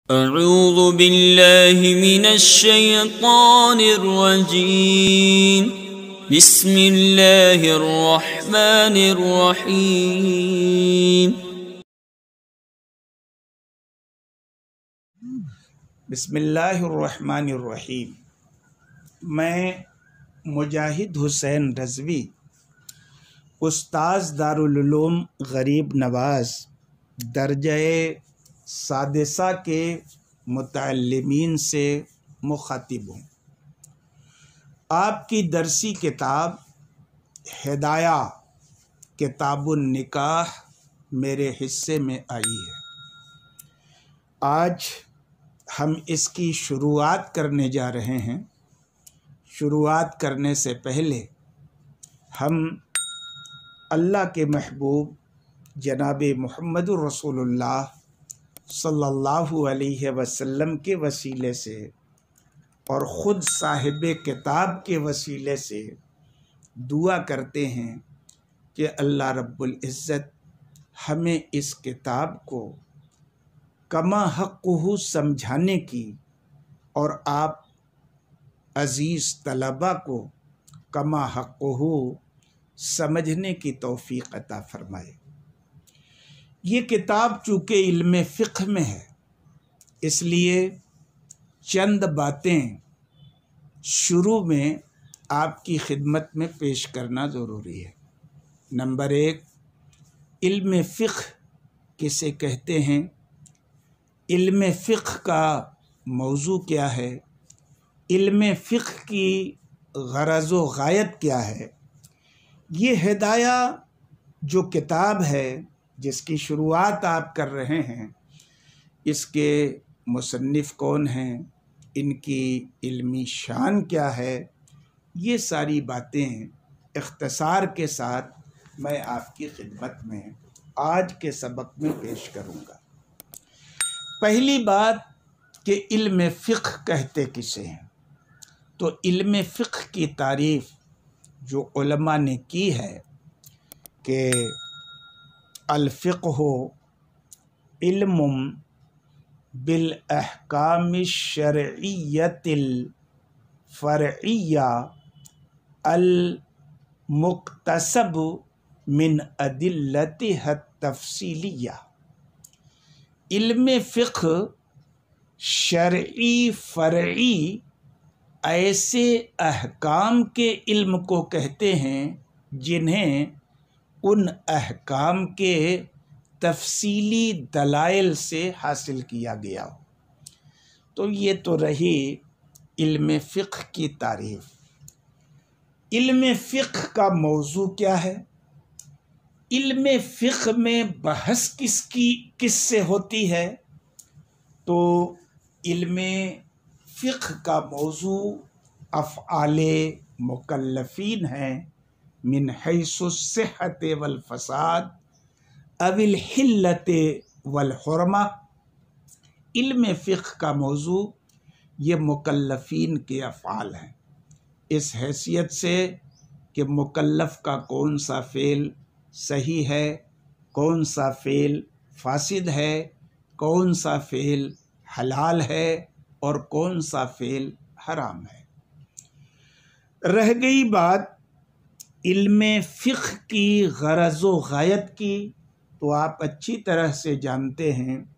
अऊज़ु बिल्लाहि मिनश्शैतानिर्रजीम। बिस्मिल्लाहिर्रहमानिर्रहीम। बिस्मिल्लाहिर्रहमानिर्रहीम। मैं मुजाहिद हुसैन रज़वी, उस्ताज़ दारुल उलूम गरीब नवाज़ दर्जे सादिसा के मुतअल्लिमीन से मुखातिब हूँ। आपकी दरसी किताब हिदाया किताबुन निकाह मेरे हिस्से में आई है। आज हम इसकी शुरुआत करने जा रहे हैं। शुरुआत करने से पहले हम अल्लाह के महबूब जनाब मुहम्मदुर रसूलुल्लाह सल्लल्लाहु अलैहि वसल्लम के वसीले से और ख़ुद साहिब किताब के वसीले से दुआ करते हैं कि अल्लाह रब्बुल इज़्ज़त हमें इस किताब को कमा हक़्क़ुहु समझाने की और आप अज़ीज़ तलबा को कमा हक़्क़ुहु समझने की तौफ़ीक़ अता फ़रमाए। ये किताब चूँकि इल्म फ़िक़्ह में है, इसलिए चंद बातें शुरू में आपकी खिदमत में पेश करना ज़रूरी है। नंबर एक, इल्म फ़िक़्ह किसे कहते हैं, इल्म फ़िक़्ह का मौजू क्या है, इल्म फ़िक़्ह की गरज़ व गायत क्या है। ये हिदाया जो किताब है जिसकी शुरुआत आप कर रहे हैं, इसके मुसन्निफ़ कौन हैं, इनकी इल्मी शान क्या है, ये सारी बातें इख्तिसार के साथ मैं आपकी खिदमत में आज के सबक में पेश करूँगा। पहली बात कि इल्म फ़िक़्ह कहते किसे हैं, तो इल्म फ़िक़्ह की तारीफ़ जो उलमा ने की है कि अल फ़िक़्हु इल्मुम बिल अहकामिश शरइय्यतिल फ़रइय्या अल मुक्तसब मिन अदिल्लतिहा तफ़सीलिया। इल्म फ़िक़्ह शरई फ़रई ऐसे अहकाम के इल्म को कहते हैं जिन्हें उन अहकाम के तफसीली दलाइल से हासिल किया गया हो। तो ये तो रही इल्म फ़िक़्ह की तारीफ़। इल्म फ़िक़्ह का मौजू क्या है, इल्म फ़िक़्ह में बहस किससे होती है, तो इल्म फ़िक़्ह का मौजू अफ़आले मुकल्लफ़ीन है मिन हैसु सिहत वल फ़साद अविल हिल्लत वल हुरमा। इल्म फ़िक़्ह का मौजू ये मुकल्लफ़ीन के अफ़आल हैं, इस हैसियत से कि मुकल्लफ़ का कौन सा फ़ेल सही है, कौन सा फ़ेल फ़ासिद है, कौन सा फ़ेल हलाल है और कौन सा फ़ेल हराम है। रह गई बात इल्म फ़िक़्ह की गरज़ व गायत की, तो आप अच्छी तरह से जानते हैं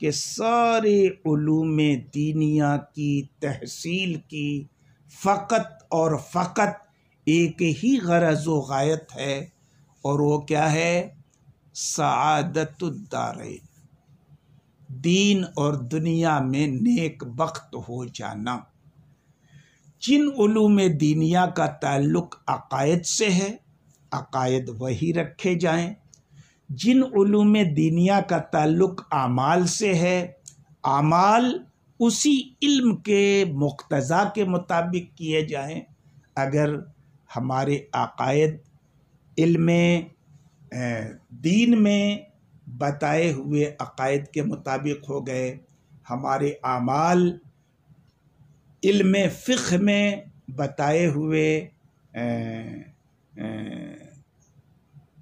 कि सारे उलूम दीनिया की तहसील की फ़कत और फ़कत एक ही गरज़ व गायत है, और वो क्या है, सआदतुद्दारैन, दीन और दुनिया में नेक बख्त हो जाना। जिन उलूम दीनिया का ताल्लुक़ अक़ायद से है, अक़ायद वही रखे जाएं। जिन उलूम दीनिया का ताल्लुक़ आमाल से है, आमाल उसी इल्म के मुक़्तज़ा के मुताबिक किए जाएं। अगर हमारे अक़ायद इल्म दीन में बताए हुए अक़ायद के मुताबिक हो गए, हमारे आमाल इल्म फ़िक़्ह में बताए हुए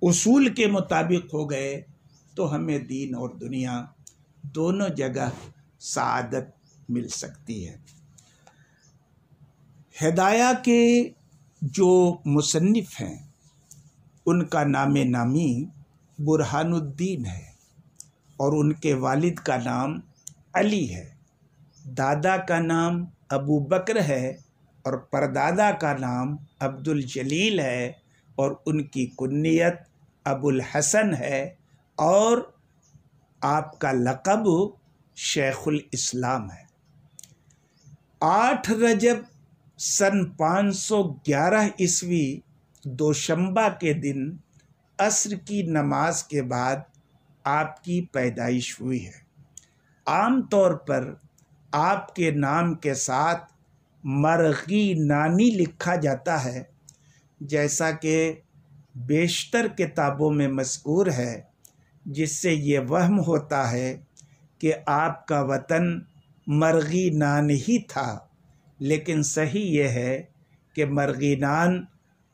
उसूल के मुताबिक हो गए, तो हमें दीन और दुनिया दोनों जगह सआदत मिल सकती है। हिदाया के जो मुसन्निफ हैं उनका नामे नामी बुरहानुद्दीन है और उनके वालिद का नाम अली है, दादा का नाम अबू बकर है और परदादा का नाम अब्दुल जलील है और उनकी कुन्नियत अबुल हसन है और आपका लक़ब शेखुल इस्लाम है। 8 रजब सन 511 ईस्वी दोशंबा के दिन असर की नमाज के बाद आपकी पैदाइश हुई है। आम तौर पर आपके नाम के साथ मरगी नानी लिखा जाता है, जैसा कि बेशतर किताबों में मज़कूर है, जिससे ये वहम होता है कि आपका वतन मरगीनान ही था, लेकिन सही ये है कि मरगीनान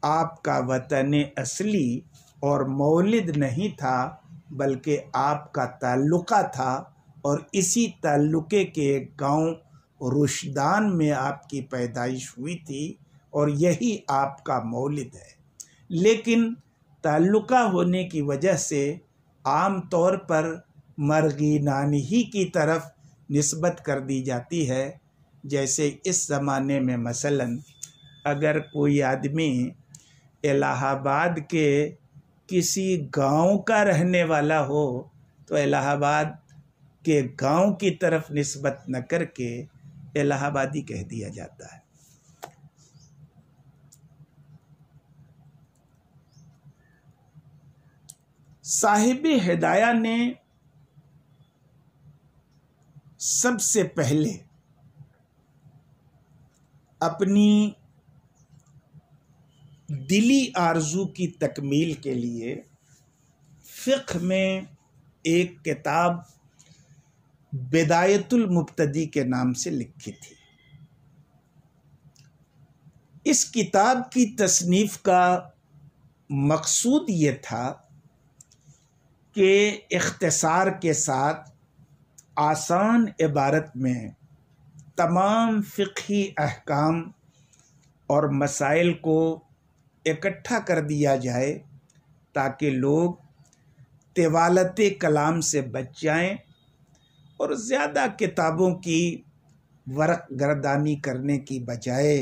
आपका वतन असली और मौलिद नहीं था, बल्कि आपका ताल्लुक़ा था और इसी ताल्लुक़े के एक गांव रुशदान में आपकी पैदाइश हुई थी और यही आपका मौलिद है। लेकिन ताल्लुक़ा होने की वजह से आम तौर पर मरगीनान ही की तरफ निस्बत कर दी जाती है। जैसे इस ज़माने में मसलन अगर कोई आदमी इलाहाबाद के किसी गांव का रहने वाला हो तो इलाहाबाद के गांव की तरफ निस्बत न करके इलाहाबादी कह दिया जाता है। साहिब हिदाया ने सबसे पहले अपनी दिली आरजू की तकमील के लिए फ़िक़्ह में एक किताब बिदायतुल मुब्तदी के नाम से लिखी थी। इस किताब की तसनीफ़ का मकसूद ये था कि इख्तिसार के साथ आसान इबारत में तमाम फ़िक़ही अहकाम और मसाइल को इकट्ठा कर दिया जाए ताकि लोग तिवालत कलाम से बच जाएं और ज़्यादा किताबों की वरक़ गर्दानी करने की बजाय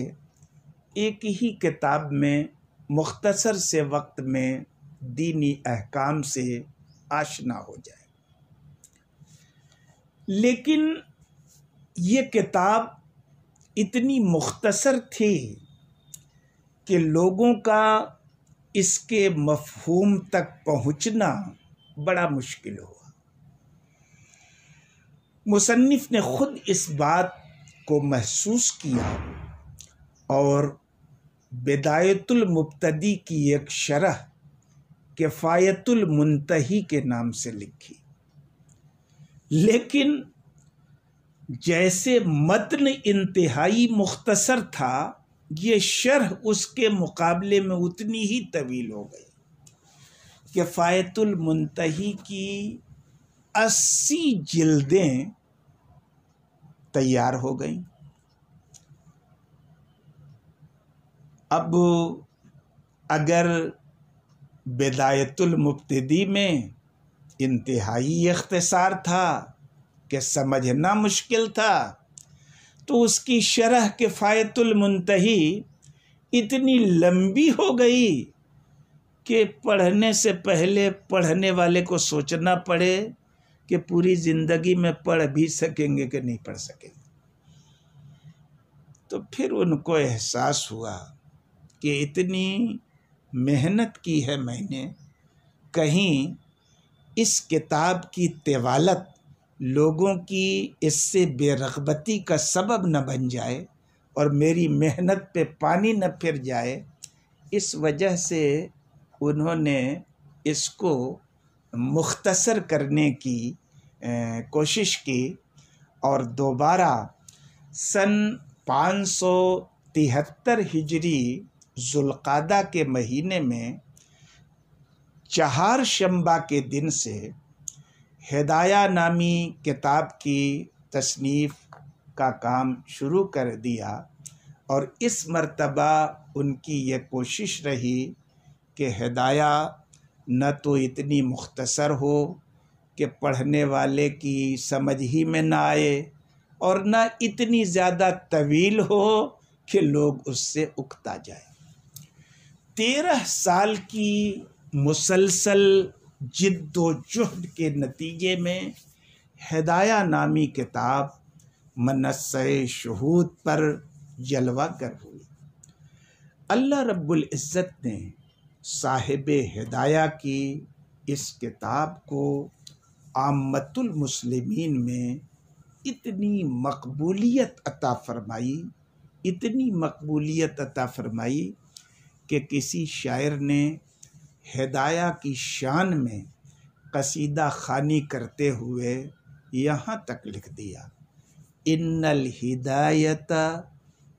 एक ही किताब में मुख्तसर से वक्त में दीनी अहकाम से आशना हो जाए। लेकिन ये किताब इतनी मुख्तसर थी कि लोगों का इसके मफ़हूम तक पहुँचना बड़ा मुश्किल हुआ। मुसन्निफ़ ने ख़ुद इस बात को महसूस किया और बिदायतुल मुब्तदी की एक शरह किफ़ायतुल मुंतही के नाम से लिखी। लेकिन जैसे मतन इंतहाई मुख्तसर था, ये शरह उसके मुकाबले में उतनी ही तवील हो गई। किफ़ायतुल मुंतही की 80 जिल्दें तैयार हो गईं। अब अगर बिदायतुल मुब्तदी में इंतहाई इख्तिसार था कि समझना मुश्किल था, तो उसकी शरह किफ़ायतुल मुंतही इतनी लंबी हो गई कि पढ़ने से पहले पढ़ने वाले को सोचना पड़े कि पूरी ज़िंदगी में पढ़ भी सकेंगे कि नहीं पढ़ सकेंगे। तो फिर उनको एहसास हुआ कि इतनी मेहनत की है मैंने, कहीं इस किताब की तिवालत लोगों की इससे बेरग़बती का सबब न बन जाए और मेरी मेहनत पे पानी न फिर जाए। इस वजह से उन्होंने इसको मुख्तसर करने की कोशिश की और दोबारा सन 573 हिजरी ज़ुल्क़ादा के महीने में चहारशंबा के दिन से हिदाया नामी किताब की तसनीफ़ का काम शुरू कर दिया और इस मर्तबा उनकी ये कोशिश रही कि हिदाया न तो इतनी मुख्तसर हो कि पढ़ने वाले की समझ ही में ना आए और न इतनी ज़्यादा तवील हो कि लोग उससे उकता जाए। 13 साल की मुसलसल जिद्दोजहद के नतीजे में हिदाया नामी किताब मनस्से शुहूद पर जलवा कर हुई। अल्लाह रब्बुल इज़्ज़त ने साहिब हिदाया की इस किताब को आम्मतुल मुस्लिमीन में इतनी मकबूलियत अता फरमाई, इतनी मकबूलियत अता फरमाई कि किसी शायर ने हिदाया की शान में कसीदा खानी करते हुए यहाँ तक लिख दिया, इन्नल हिदायत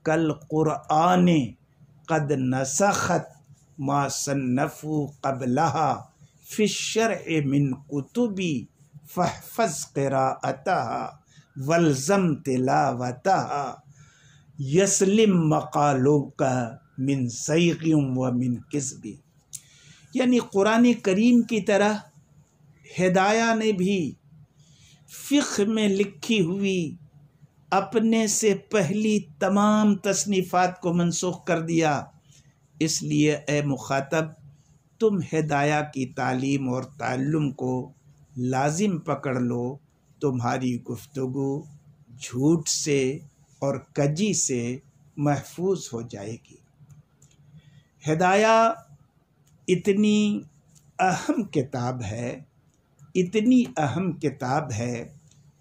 कल क़ुरआन क़द नसखत मा सन्नफ़ु क़ब्लहा फ़िश्शरअ मिन कुतुबी फ़हफ़ज़ क़िराअतहा वल्ज़म तिलावतहा यस्लिम मक़ालुका मिन ज़ैग़िम व मिन किज़्बी। यानी कुरान करीम की तरह हिदाया ने भी फ़िक़्ह में लिखी हुई अपने से पहली तमाम तसनीफ़ात को मनसूख कर दिया। इसलिए ए मुखातब, तुम हिदाया की तालीम और ताल्लुम को लाजिम पकड़ लो, तुम्हारी गुफ्तगू झूठ से और कजी से महफूज हो जाएगी। हिदाया इतनी अहम किताब है, इतनी अहम किताब है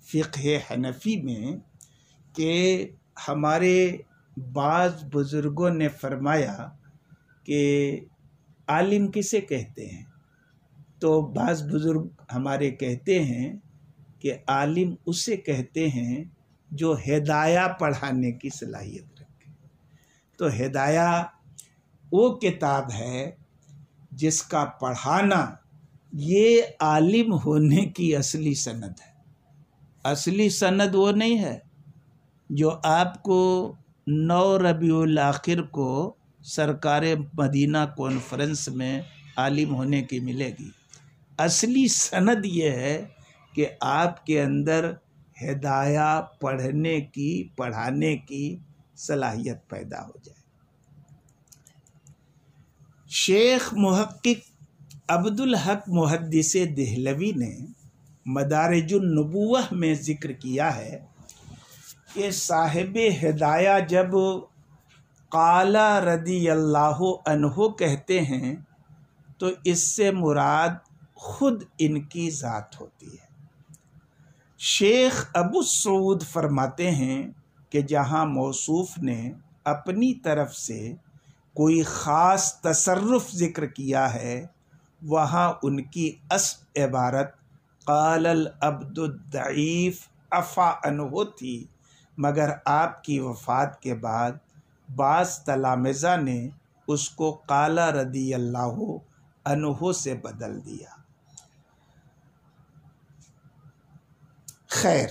फ़िक़्ह हनफ़ी में कि हमारे बाज़ बुज़ुर्गों ने फरमाया कि आलिम किसे कहते हैं, तो बाज़ बुज़ुर्ग हमारे कहते हैं कि आलिम उसे कहते हैं जो हिदाया पढ़ाने की सलाहियत रखे। तो हिदाया वो किताब है जिसका पढ़ाना ये आलिम होने की असली सनद है। असली सनद वो नहीं है जो आपको 9 रबीउल आखिर को सरकार मदीना कॉन्फ्रेंस में आलिम होने की मिलेगी। असली सनद ये है कि आपके अंदर हिदाया पढ़ने की, पढ़ाने की सलाहियत पैदा हो जाए। शेख मुहक्किक अब्दुल हक मुहद्दिस देहलवी ने मदारिजुन नबुव्वह में ज़िक्र किया है कि साहिब हिदाया जब क़ाला रदियल्लाहु अन्हु कहते हैं तो इससे मुराद खुद इनकी ज़ात होती है। शेख अबू सऊद फरमाते हैं कि जहाँ मौसूफ़ ने अपनी तरफ से कोई ख़ास तसर्रुफ़ ज़िक्र किया है, वहाँ उनकी अस्ल इबारत क़ालल अब्दुद्दईफ़ अफ़ा अन्हु थी, मगर आपकी वफ़ात के बाद बाज़ तलामिज़ा ने उसको क़ाला रदियल्लाहु अन्हु से बदल दिया। खैर,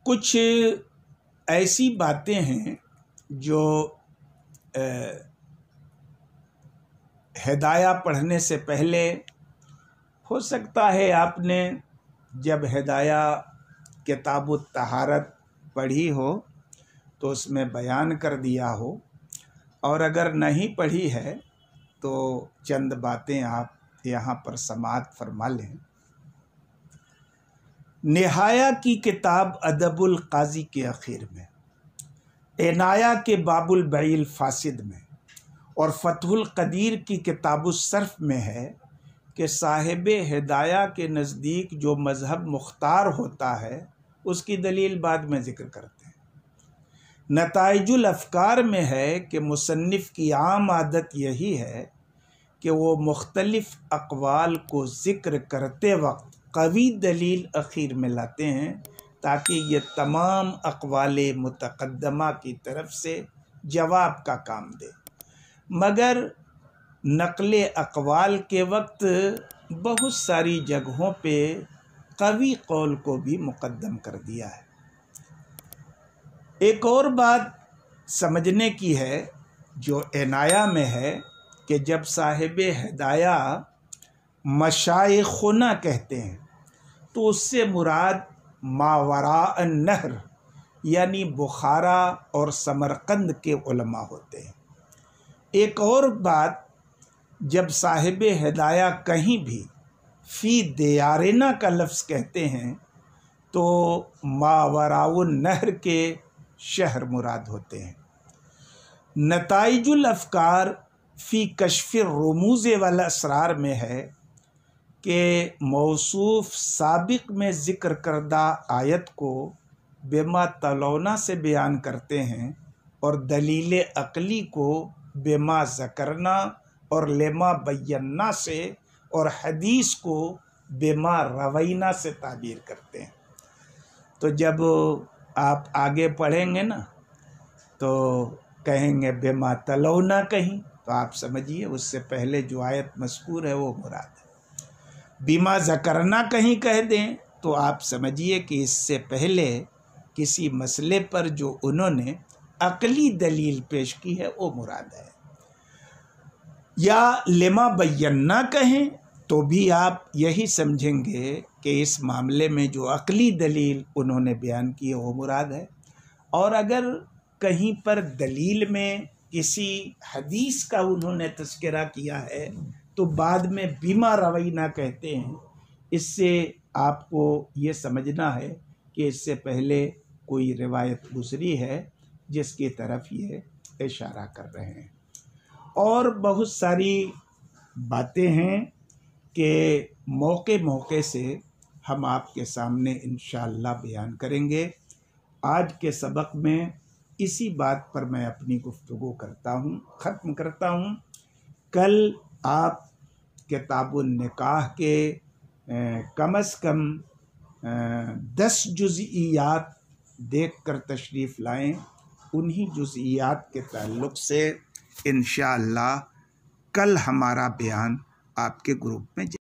कुछ ऐसी बातें हैं जो हिदाया पढ़ने से पहले हो सकता है आपने जब हिदाया किताबुत तहारत पढ़ी हो तो उसमें बयान कर दिया हो, और अगर नहीं पढ़ी है तो चंद बातें आप यहाँ पर समाअत फरमा लें। निहाया की किताब अदबुल काजी के आखिर में, इनाया के बाबुल बैल फासिद में और फतहुल कदीर की किताबुस सर्फ में है कि साहिब हिदाया के नज़दीक जो मज़हब मुख्तार होता है उसकी दलील बाद में ज़िक्र करते हैं। नताइजुल अफ़कार में है कि मुसन्निफ़ की आम आदत यही है कि वो मुख्तलिफ़ अक़वाल को ज़िक्र करते वक्त कवी दलील अखीर में लाते हैं ताकि ये तमाम अक़वाले मुतक़द्दमा की तरफ से जवाब का काम दे। मगर नक़ल अक़वाल के वक्त बहुत सारी जगहों पे कवी कौल को भी मुक़द्दम कर दिया है। एक और बात समझने की है जो इनाया में है कि जब साहिब हिदाया मशाइखुना कहते हैं तो उससे मुराद मावरा नहर यानी बुखारा और समरकंद के उलमा होते हैं। एक और बात, जब साहिब हिदाया कहीं भी फ़ी दियारिना का लफ्ज़ कहते हैं तो मावराउन नहर के शहर मुराद होते हैं। नताइजुल अफ़कार फ़ी कश्फ़िर रुमूज़ वल असरार में है कि मौसूफ़ साबिक़ में ज़िक्र करदा आयत को बेमा तलौना से बयान करते हैं और दलील अक़ली को बेमा ज़करना और लेमा बयन्ना से और हदीस को बेमा रवैना से ताबीर करते हैं। तो जब आप आगे पढ़ेंगे ना तो कहेंगे बेमा तलौना कहीं, तो आप समझिए उससे पहले जो आयत मज़कूर है वो मुराद है। बीमा ज़करना कहीं कह दें तो आप समझिए कि इससे पहले किसी मसले पर जो उन्होंने अक़ली दलील पेश की है वो मुराद है। या लेमा बयन्ना कहें तो भी आप यही समझेंगे कि इस मामले में जो अक़ली दलील उन्होंने बयान की है वो मुराद है। और अगर कहीं पर दलील में किसी हदीस का उन्होंने तज़किरा किया है तो बाद में बीमा रवैना कहते हैं। इससे आपको ये समझना है कि इससे पहले कोई रिवायत गुज़री है जिसकी तरफ ये इशारा कर रहे हैं। और बहुत सारी बातें हैं कि मौके मौके से हम आपके सामने इंशाअल्लाह बयान करेंगे। आज के सबक में इसी बात पर मैं अपनी गुफ्तगू करता हूँ, ख़त्म करता हूँ। कल आप किताबुन निकाह के कम अज़ कम 10 जुज़इयात देख कर तशरीफ़ लाएँ। उन्हीं जुज़इयात के ताल्लुक़ से इंशाअल्लाह कल हमारा बयान आपके ग्रुप में